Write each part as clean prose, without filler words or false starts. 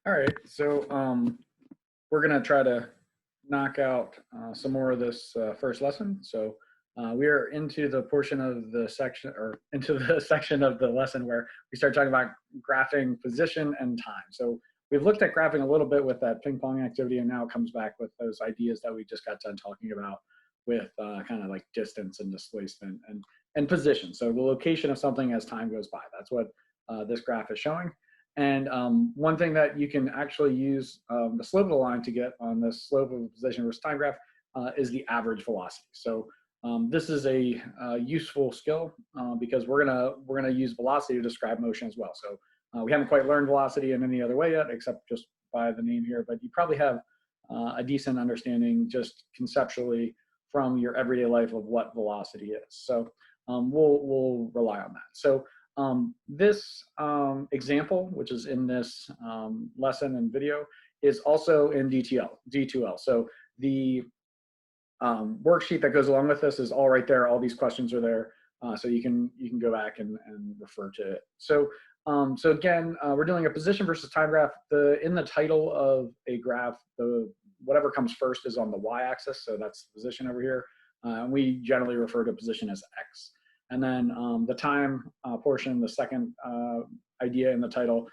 All right, so we're gonna try to knock out some more of this first lesson. So we are into the portion of the section, or into the section of the lesson where we start talking about graphing position and time. So we've looked at graphing a little bit with that ping pong activity, and now it comes back with those ideas that we just got done talking about with kind of like distance and displacement and position. So the location of something as time goes by. That's what this graph is showing. And one thing that you can actually use the slope of the line to get on the slope of a position versus time graph is the average velocity. So this is a useful skill because we're gonna use velocity to describe motion as well. So we haven't quite learned velocity in any other way yet, except just by the name here. But you probably have a decent understanding just conceptually from your everyday life of what velocity is. So we'll rely on that. So this example, which is in this lesson and video, is also in D2L. So the worksheet that goes along with this is all right there. All these questions are there, so you can go back and refer to it. So so again, we're doing a position versus time graph. In the title of a graph, whatever comes first is on the y-axis, so that's the position over here. And we generally refer to position as x. And then the time portion, the second idea in the title,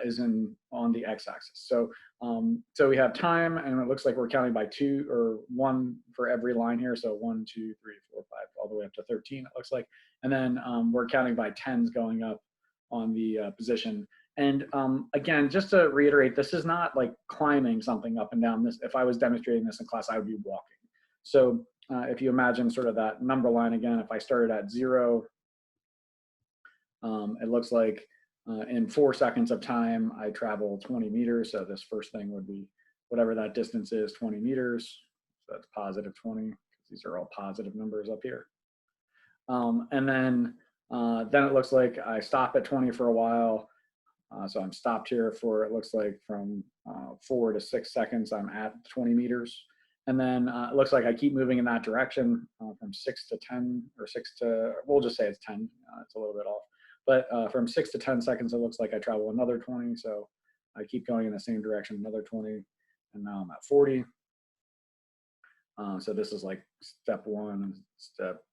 is on the x-axis. So so we have time, and it looks like we're counting by 2 or 1 for every line here. So 1, 2, 3, 4, 5, all the way up to 13. It looks like, and then we're counting by 10s going up on the position. And again, just to reiterate, this is not like climbing something up and down. This, if I was demonstrating this in class, I would be walking. So if you imagine sort of that number line again, if I started at 0, it looks like in 4 seconds of time, I travel 20 meters. So this first thing would be whatever that distance is, 20 meters. So that's positive 20, because these are all positive numbers up here. And then it looks like I stop at 20 for a while. So I'm stopped here for, it looks like from 4 to 6 seconds, I'm at 20 meters. And then it looks like I keep moving in that direction from 6 to 10, or 6 to, we'll just say it's 10. It's a little bit off. But from 6 to 10 seconds, it looks like I travel another 20. So I keep going in the same direction, another 20. And now I'm at 40. So this is like step 1, step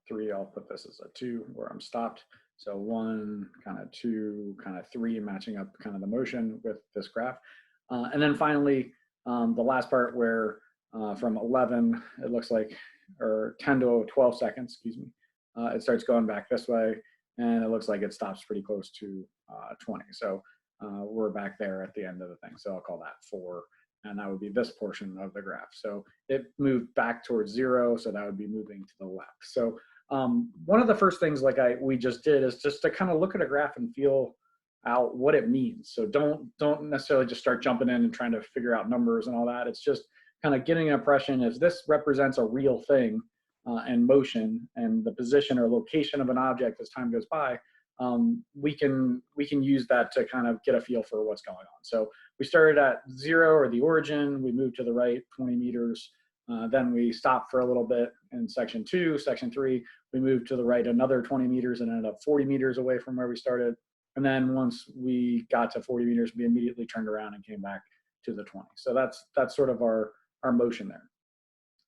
3. I'll put this as a 2 where I'm stopped. So 1, kind of 2, kind of 3, matching up kind of the motion with this graph. And then finally, the last part where from 11, it looks like, or 10 to 12 seconds, excuse me, it starts going back this way, and it looks like it stops pretty close to 20. So we're back there at the end of the thing. So I'll call that 4, and that would be this portion of the graph. So it moved back towards 0, so that would be moving to the left. So one of the first things like we just did is just to kind of look at a graph and feel out what it means. So don't necessarily just start jumping in and trying to figure out numbers and all that. It's just kind of getting an impression if this represents a real thing and motion and the position or location of an object as time goes by, we can use that to kind of get a feel for what's going on. So we started at 0, or the origin, we moved to the right 20 meters. Then we stopped for a little bit in section 2. Section 3, we moved to the right another 20 meters and ended up 40 meters away from where we started. And then once we got to 40 meters, we immediately turned around and came back to the 20. So that's sort of our motion there.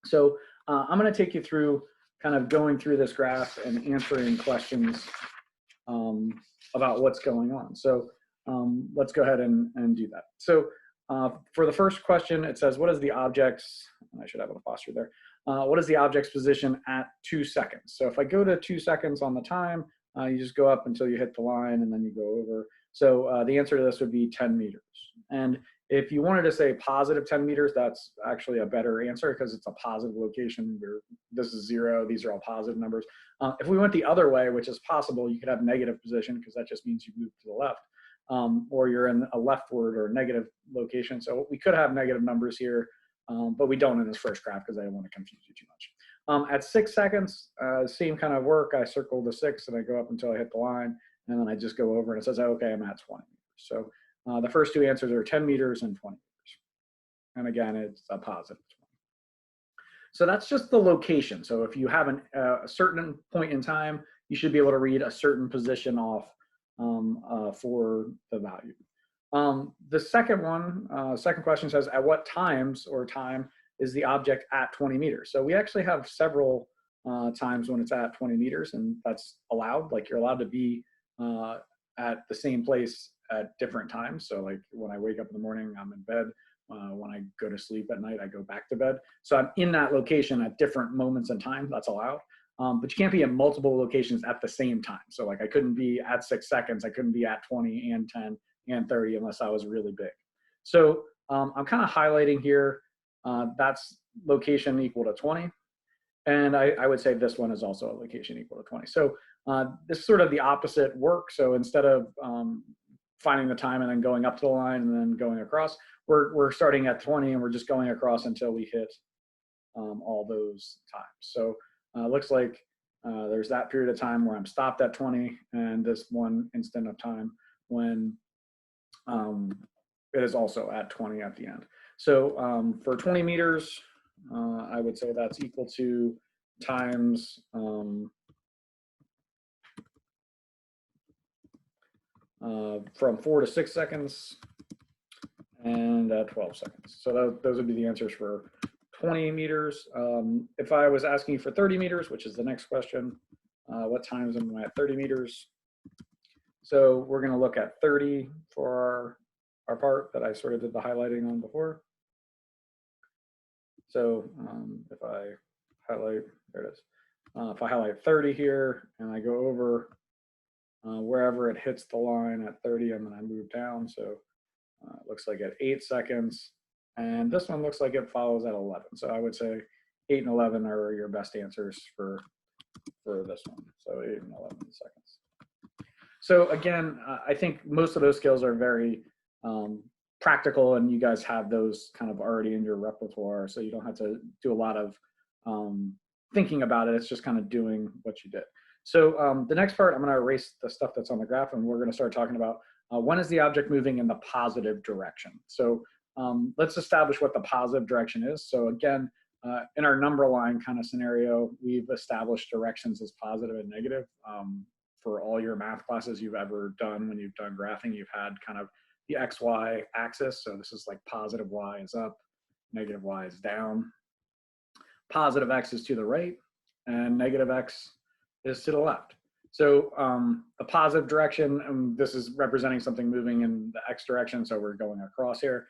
So I'm going to take you through kind of going through this graph and answering questions about what's going on. So let's go ahead and do that. So for the first question, it says, what is the object's, I should have an apostrophe there, what is the object's position at 2 seconds? So if I go to 2 seconds on the time, you just go up until you hit the line, and then you go over. So the answer to this would be 10 meters. And if you wanted to say positive 10 meters, that's actually a better answer because it's a positive location. This is 0. These are all positive numbers. If we went the other way, which is possible, you could have negative position because that just means you move to the left. Or you're in a leftward or negative location. So we could have negative numbers here, but we don't in this first graph because I don't want to confuse you too much. At 6 seconds, same kind of work. I circle the 6 and I go up until I hit the line, and then I just go over and it says, okay, I'm at 20 meters. So the first 2 answers are 10 meters and 20 meters. And again, it's a positive 20. So that's just the location. So if you have a certain point in time, you should be able to read a certain position off for the value. the second one, second question says, at what times or time is the object at 20 meters? So we actually have several times when it's at 20 meters, and that's allowed. Like you're allowed to be at the same place at different times. So like when I wake up in the morning, I'm in bed. When I go to sleep at night, I go back to bed. So I'm in that location at different moments in time. That's allowed. But you can't be in multiple locations at the same time. So like I couldn't be at 6 seconds. I couldn't be at 20 and 10 and 30 unless I was really big. So I'm kind of highlighting here. That's location equal to 20. And I would say this one is also a location equal to 20. So this is sort of the opposite work. So instead of finding the time and then going up to the line and then going across, we're starting at 20 and we're just going across until we hit all those times. So it looks like there's that period of time where I'm stopped at 20 and this one instant of time when it is also at 20 at the end. So for 20 meters, I would say that's equal to times from 4 to 6 seconds and 12 seconds. So those would be the answers for 20 meters. If I was asking for 30 meters, which is the next question, what times am I at 30 meters? So we're going to look at 30 for our part that I sort of did the highlighting on before. So if I highlight, there it is. If I highlight 30 here and I go over wherever it hits the line at 30, and then I move down. So it looks like at 8 seconds. And this one looks like it follows at 11. So I would say 8 and 11 are your best answers for this one. So 8 and 11 seconds. So again, I think most of those skills are very practical, and you guys have those kind of already in your repertoire. So you don't have to do a lot of thinking about it. It's just kind of doing what you did. So the next part, I'm going to erase the stuff that's on the graph, and we're going to start talking about when is the object moving in the positive direction. So let's establish what the positive direction is. So again, in our number line kind of scenario, we've established directions as positive and negative. For all your math classes you've ever done, when you've done graphing, you've had kind of the XY axis. So this is like positive Y is up, negative Y is down. Positive X is to the right, and negative X is to the left. So the positive direction, this is representing something moving in the X direction, so we're going across here.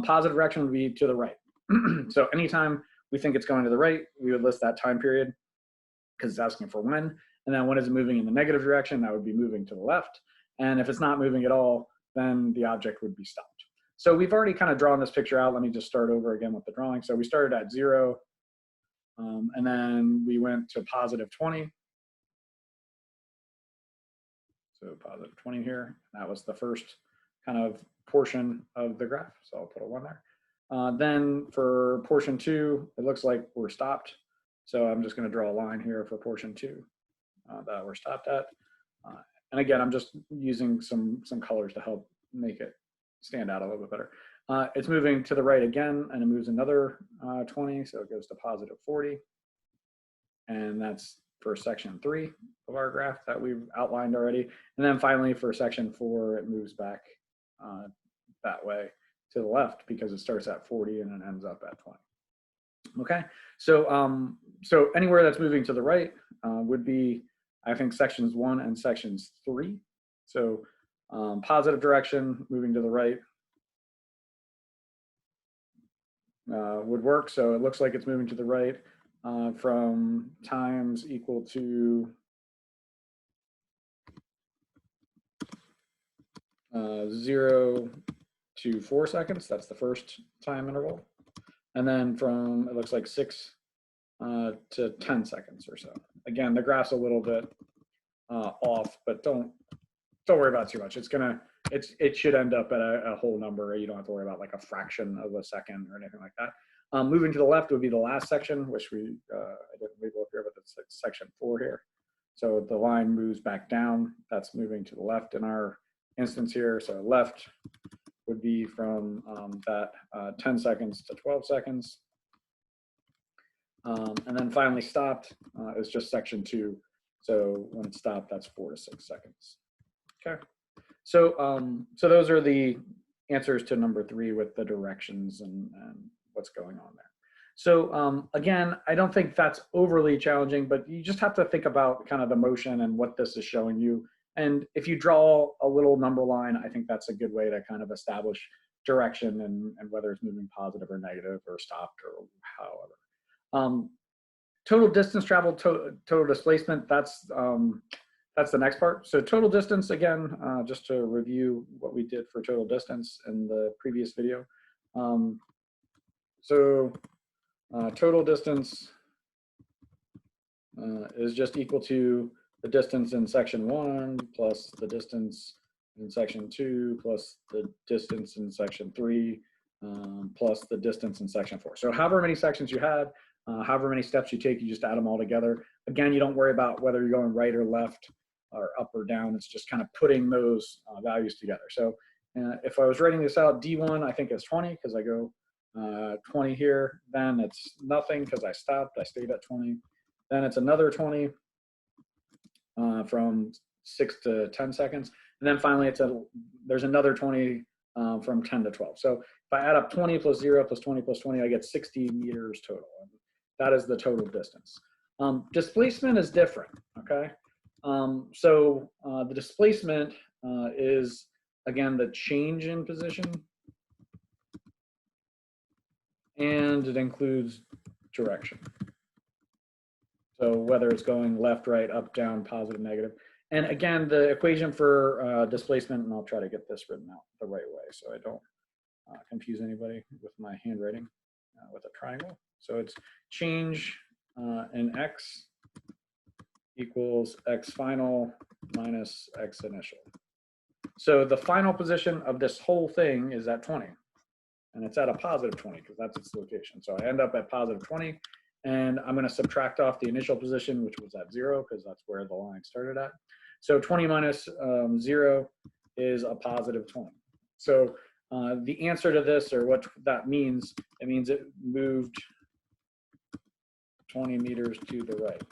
Positive direction would be to the right. So anytime we think it's going to the right, we would list that time period because it's asking for when. And then when is it moving in the negative direction? That would be moving to the left. And if it's not moving at all, then the object would be stopped. So we've already kind of drawn this picture out. Let me just start over again with the drawing. So we started at 0, and then we went to positive 20. So positive 20 here. That was the first kind of portion of the graph. So I'll put a 1 there. Then for portion 2, it looks like we're stopped. So I'm just going to draw a line here for portion 2 that we're stopped at. And again, I'm just using some colors to help make it stand out a little bit better. It's moving to the right again, and it moves another 20. So it goes to positive 40. And that's for section 3 of our graph that we've outlined already. And then finally for section 4, it moves back that way to the left because it starts at 40 and it ends up at 20. Okay, so so anywhere that's moving to the right would be, I think, sections 1 and sections 3. So positive direction moving to the right would work. So it looks like it's moving to the right from times equal to 0 to 4 seconds. That's the first time interval. And then from, it looks like 6 to 10 seconds or so. Again, the graph's a little bit off, but don't worry about it too much. It should end up at a whole number. You don't have to worry about like a fraction of a second or anything like that. Moving to the left would be the last section, which I didn't label up here, but it's section 4 here. So the line moves back down. That's moving to the left in our instance here. So left would be from that 10 seconds to 12 seconds. And then finally stopped is just section 2. So when it's stopped, that's 4 to 6 seconds. Okay. So so those are the answers to number 3 with the directions and what's going on there. So again, I don't think that's overly challenging, but you just have to think about kind of the motion and what this is showing you. And if you draw a little number line, I think that's a good way to kind of establish direction and whether it's moving positive or negative or stopped or however. Total distance traveled, total displacement, that's the next part. So total distance, again, just to review what we did for total distance in the previous video. Total distance is just equal to the distance in section 1 plus the distance in section 2 plus the distance in section 3 plus the distance in section 4. So however many sections you had, however many steps you take, you just add them all together. Again, you don't worry about whether you're going right or left or up or down. It's just kind of putting those values together. So if I was writing this out, D1, I think it's 20 because I go 20 here. Then it's nothing because I stopped. I stayed at 20. Then it's another 20 from 6 to 10 seconds. And then finally, there's another 20 from 10 to 12. So if I add up 20 plus 0 plus 20 plus 20, I get 60 meters total. That is the total distance. Displacement is different, okay? The displacement is, again, the change in position, and it includes direction. So whether it's going left, right, up, down, positive, negative. And again, the equation for displacement, and I'll try to get this written out the right way so I don't confuse anybody with my handwriting with a triangle. So it's change in x equals x final minus x initial. So the final position of this whole thing is at 20. And it's at a positive 20 because that's its location. So I end up at positive 20. And I'm going to subtract off the initial position, which was at 0, because that's where the line started at. So 20 minus 0 is a positive 20. So the answer to this, or what that means, it means it moved 20 meters to the right.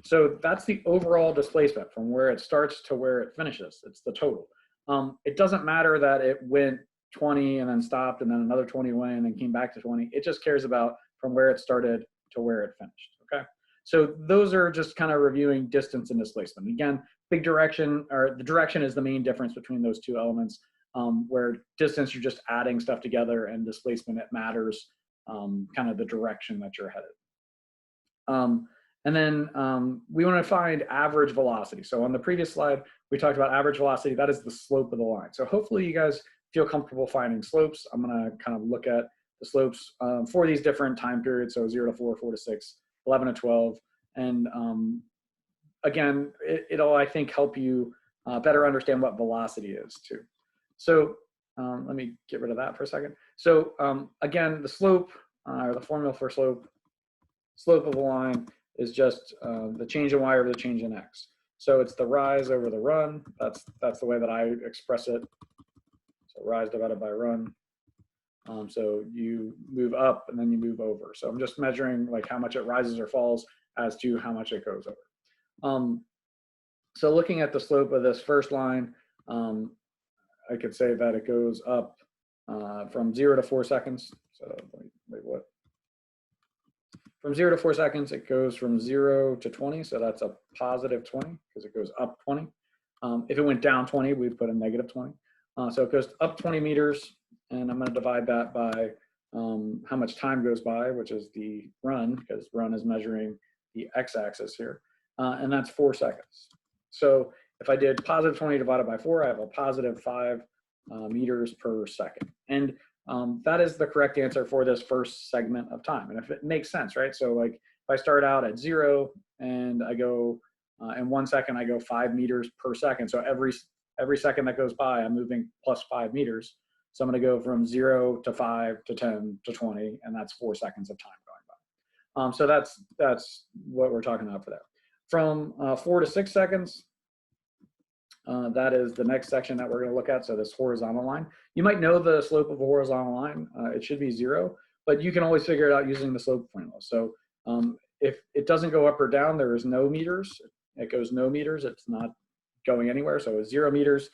So that's the overall displacement from where it starts to where it finishes. It's the total. It doesn't matter that it went 20 and then stopped and then another 20 went and then came back to 20. It just cares about from where it started to where it finished, okay? So those are just kind of reviewing distance and displacement. Again, big direction, or the direction is the main difference between those two elements, where distance, you're just adding stuff together, and displacement, it matters kind of the direction that you're headed. And then we want to find average velocity. So on the previous slide, we talked about average velocity. That is the slope of the line. So hopefully you guys feel comfortable finding slopes. I'm going to kind of look at the slopes for these different time periods. So 0 to 4, 4 to 6, 11 to 12. And again, it'll, I think, help you better understand what velocity is too. So let me get rid of that for a second. So again, the slope, or the formula for slope of a line is just the change in y over the change in x. So it's the rise over the run. That's the way that I express it. So rise divided by run. So you move up and then you move over. So I'm just measuring like how much it rises or falls as to how much it goes over. So looking at the slope of this first line, I could say that it goes up from 0 to 4 seconds. So wait, what? From 0 to 4 seconds, it goes from 0 to 20. So that's a positive 20 because it goes up 20. If it went down 20, we'd put a negative 20. So it goes up 20 meters. And I'm going to divide that by how much time goes by, which is the run, because run is measuring the x-axis here. And that's 4 seconds. So if I did positive 20 divided by 4, I have a positive 5 meters per second. And that is the correct answer for this first segment of time. And if it makes sense, right? So like if I start out at 0 and I go, in 1 second, I go 5 meters per second. So every second that goes by, I'm moving plus 5 meters. So I'm going to go from 0 to 5 to 10 to 20, and that's 4 seconds of time going by. So that's what we're talking about for that. From 4 to 6 seconds, that is the next section that we're going to look at. So this horizontal line. You might know the slope of a horizontal line. It should be 0, but you can always figure it out using the slope formula. So if it doesn't go up or down, there is no meters. It goes no meters. It's not going anywhere. So 0 meters.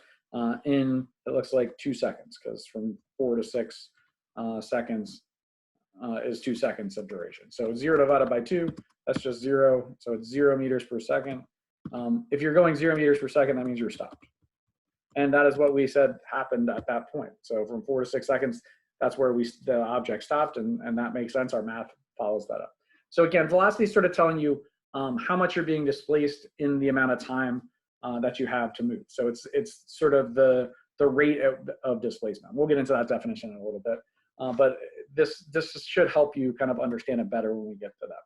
in, it looks like 2 seconds, because from 4 to 6 seconds is 2 seconds of duration. So 0 divided by 2, that's just 0. So it's 0 meters per second. If you're going 0 meters per second, that means you're stopped. And that is what we said happened at that point. So from 4 to 6 seconds, that's where the object stopped, and that makes sense. Our math follows that up. So again, velocity is sort of telling you how much you're being displaced in the amount of time that you have to move. So it's sort of the rate of displacement. We'll get into that definition in a little bit, but this should help you kind of understand it better when we get to that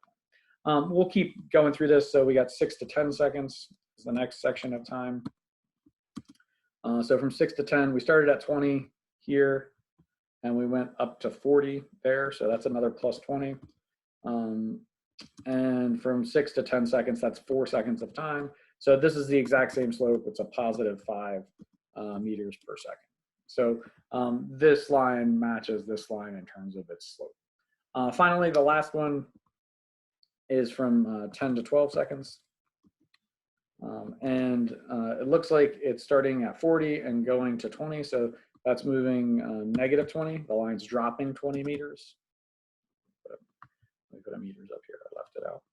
point. We'll keep going through this. So we got 6 to 10 seconds is the next section of time. So from 6 to 10, we started at 20 here, and we went up to 40 there. So that's another plus 20. And from 6 to 10 seconds, that's 4 seconds of time. So this is the exact same slope. It's a positive 5 meters per second. So this line matches this line in terms of its slope. Finally, the last one is from 10 to 12 seconds. And it looks like it's starting at 40 and going to 20. So that's moving negative 20. The line's dropping 20 meters. Let me put a meters up here. I left it out.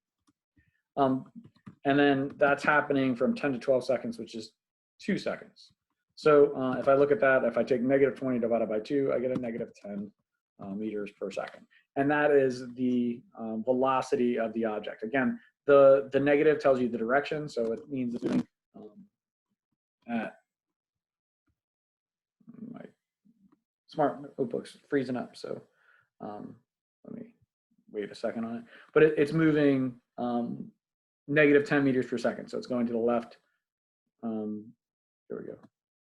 And then that's happening from 10 to 12 seconds, which is 2 seconds. So if I look at that, if I take negative 20 divided by 2, I get a negative 10 meters per second. And that is the velocity of the object. Again, the negative tells you the direction, so it means it's moving at my smart notebook's freezing up, so let me wait a second on it. But it's moving negative 10 meters per second, so it's going to the left. There we go,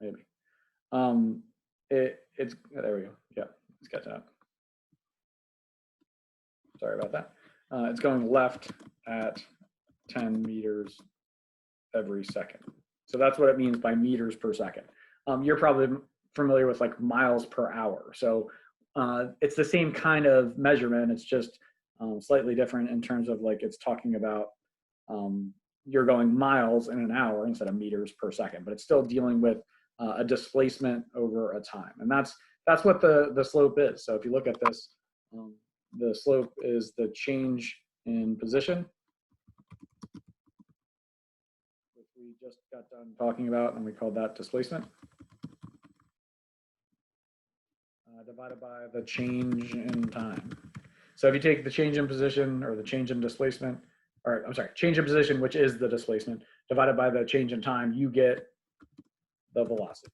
maybe. It's there we go. Yeah, let's get that. Sorry about that. It's going left at 10 meters every second. So that's what it means by meters per second. You're probably familiar with like miles per hour. So it's the same kind of measurement. It's just slightly different in terms of like it's talking about you're going miles in an hour instead of meters per second, but it's still dealing with a displacement over a time. And that's what the slope is. So if you look at this, the slope is the change in position, which we just got done talking about, and we called that displacement, divided by the change in time. So if you take the change in position or the change in displacement, or I'm sorry, change in position, which is the displacement, divided by the change in time, you get the velocity.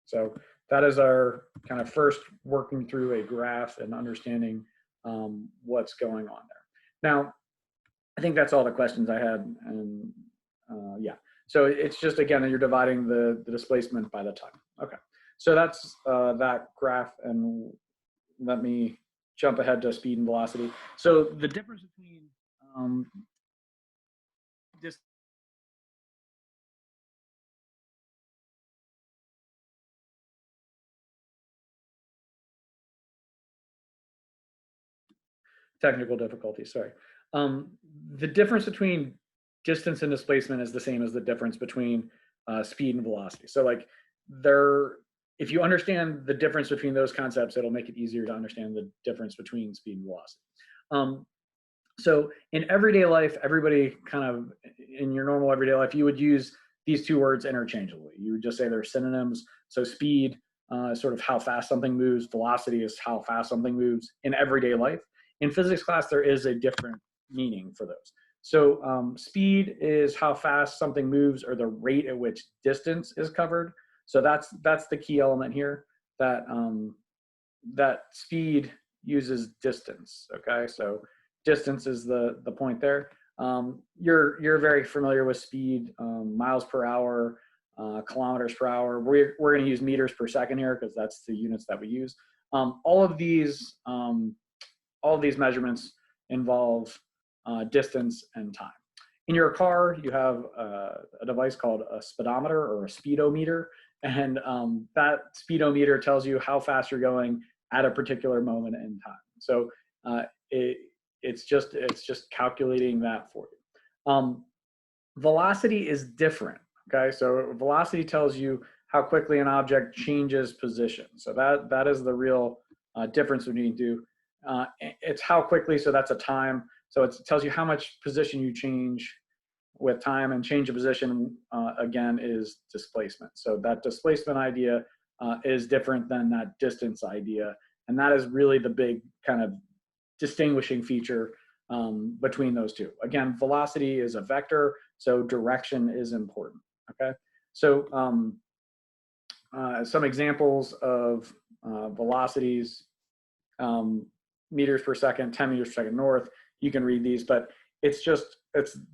So that is our kind of first working through a graph and understanding what's going on there. Now, I think that's all the questions I had, and yeah. So it's just, again, you're dividing the displacement by the time. Okay, so that's that graph, and let me jump ahead to speed and velocity. So the difference between this technical difficulty, sorry. The difference between distance and displacement is the same as the difference between speed and velocity. So like if you understand the difference between those concepts, it'll make it easier to understand the difference between speed and velocity. So in everyday life, everybody kind of, in your normal everyday life, you would use these two words interchangeably. You would just say they're synonyms. So speed, sort of how fast something moves. Velocity is how fast something moves in everyday life. In physics class, there is a different meaning for those. So speed is how fast something moves, or the rate at which distance is covered. So that's the key element here, that that speed uses distance. Okay, so distance is the point there. You're very familiar with speed, miles per hour, kilometers per hour. We're going to use meters per second here because that's the units that we use. All of these measurements involve distance and time. In your car, you have a device called a speedometer or a speedometer, and that speedometer tells you how fast you're going at a particular moment in time. So it's just calculating that for you. Velocity is different. Okay, so velocity tells you how quickly an object changes position. So that is the real difference between two. It's how quickly, so that's a time. So it tells you how much position you change with time, and change of position, again, is displacement. So that displacement idea is different than that distance idea. And that is really the big kind of distinguishing feature between those two. Again, velocity is a vector, so direction is important, okay? So some examples of velocities, meters per second, 10 meters per second north. You can read these, but it's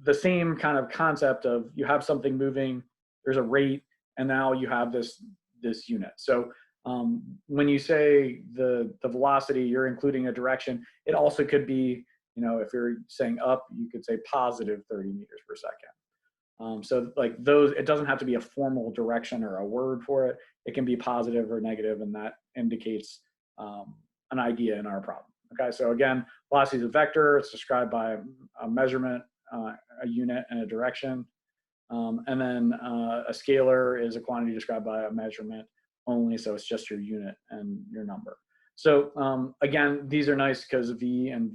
the same kind of concept of you have something moving, there's a rate, and now you have this unit. So when you say the velocity, you're including a direction. It also could be, if you're saying up, you could say positive 30 meters per second. So like those, it doesn't have to be a formal direction or a word for it. It can be positive or negative, and that indicates an idea in our problem. Okay, so again, velocity is a vector. It's described by a measurement, a unit, and a direction. And then a scalar is a quantity described by a measurement only, so it's just your unit and your number. So again, these are nice because V and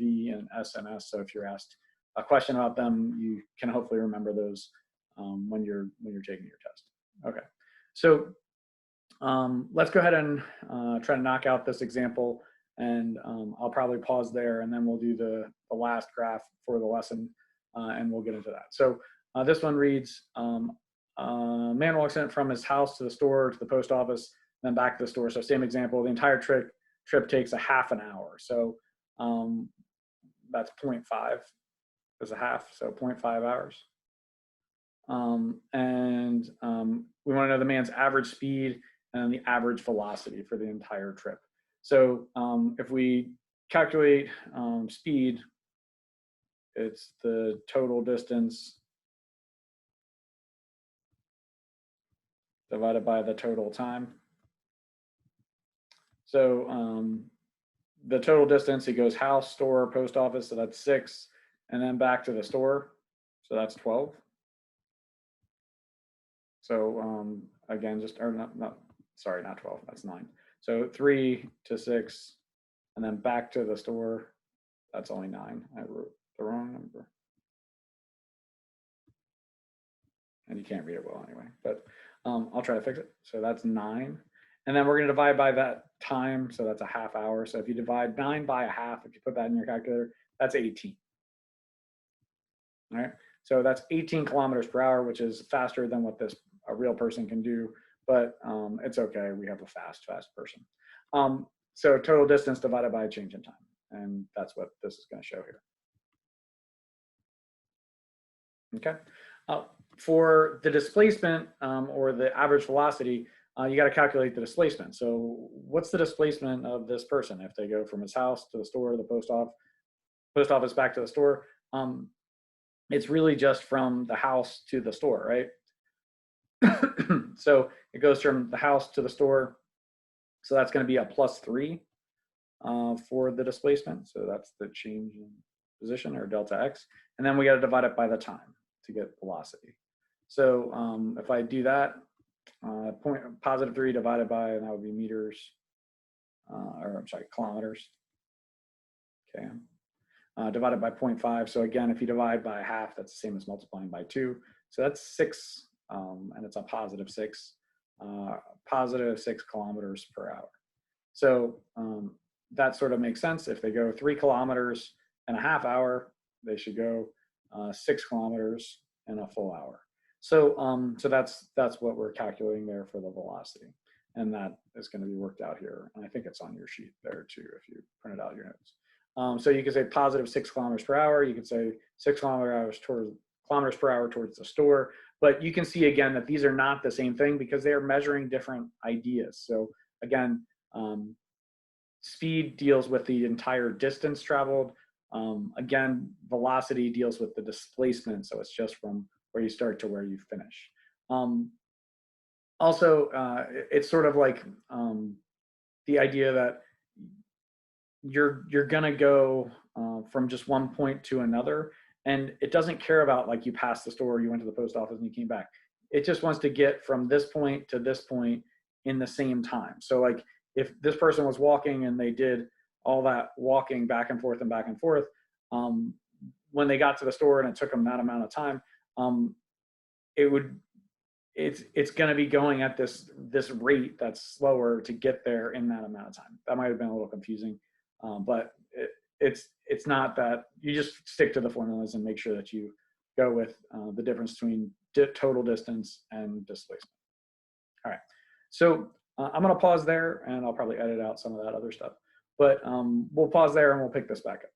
S and S. So if you're asked a question about them, you can hopefully remember those when you're taking your test. Okay, so let's go ahead and try to knock out this example, and I'll probably pause there, and then we'll do the last graph for the lesson, and we'll get into that. So this one reads, man walks in from his house to the store, to the post office, then back to the store. So same example, the entire trip takes a half an hour. So that's 0.5 is a half, so 0.5 hours. And we want to know the man's average speed and the average velocity for the entire trip. So if we calculate speed, it's the total distance divided by the total time. So the total distance, he goes house, store, post office, so that's 6, and then back to the store, so that's 12. So again, sorry, not 12, that's 9. So 3 to 6, and then back to the store, that's only 9. I wrote the wrong number. And you can't read it well anyway, but I'll try to fix it. So that's 9. And then we're going to divide by that time, so that's a half hour. So if you divide 9 by a half, if you put that in your calculator, that's 18. All right, so that's 18 kilometers per hour, which is faster than what a real person can do, but it's okay. We have a fast person. So total distance divided by a change in time, and that's what this is going to show here. Okay. For the displacement or the average velocity, you got to calculate the displacement. So what's the displacement of this person if they go from his house to the store, the post office back to the store? It's really just from the house to the store, right? So it goes from the house to the store. So that's going to be a +3 for the displacement. So that's the change in position, or delta x. And then we got to divide it by the time to get velocity. So if I do that, +3 divided by, and that would be meters, or I'm sorry, kilometers. Okay. Divided by 0.5. So again, if you divide by half, that's the same as multiplying by 2. So that's 6, and it's a +6, +6 kilometers per hour. So that sort of makes sense. If they go 3 kilometers in a half hour, they should go 6 kilometers in a full hour. So so that's what we're calculating there for the velocity, and that is going to be worked out here. And I think it's on your sheet there too, if you printed out your notes. So you could say +6 kilometers per hour. You could say 6 kilometers per hour towards the store. But you can see again that these are not the same thing because they are measuring different ideas. So again, speed deals with the entire distance traveled. Again, velocity deals with the displacement. So it's just from where you start to where you finish. Also, it's sort of like the idea that you're gonna go from just one point to another, and it doesn't care about like you passed the store, you went to the post office, and you came back. it just wants to get from this point to this point in the same time. So like if this person was walking and they did all that walking back and forth and back and forth, when they got to the store and it took them that amount of time, it's going to be going at this rate that's slower to get there in that amount of time. That might have been a little confusing, but it's not that. You just stick to the formulas and make sure that you go with the difference between total distance and displacement. All right, so I'm going to pause there, and I'll probably edit out some of that other stuff. But we'll pause there, and we'll pick this back up.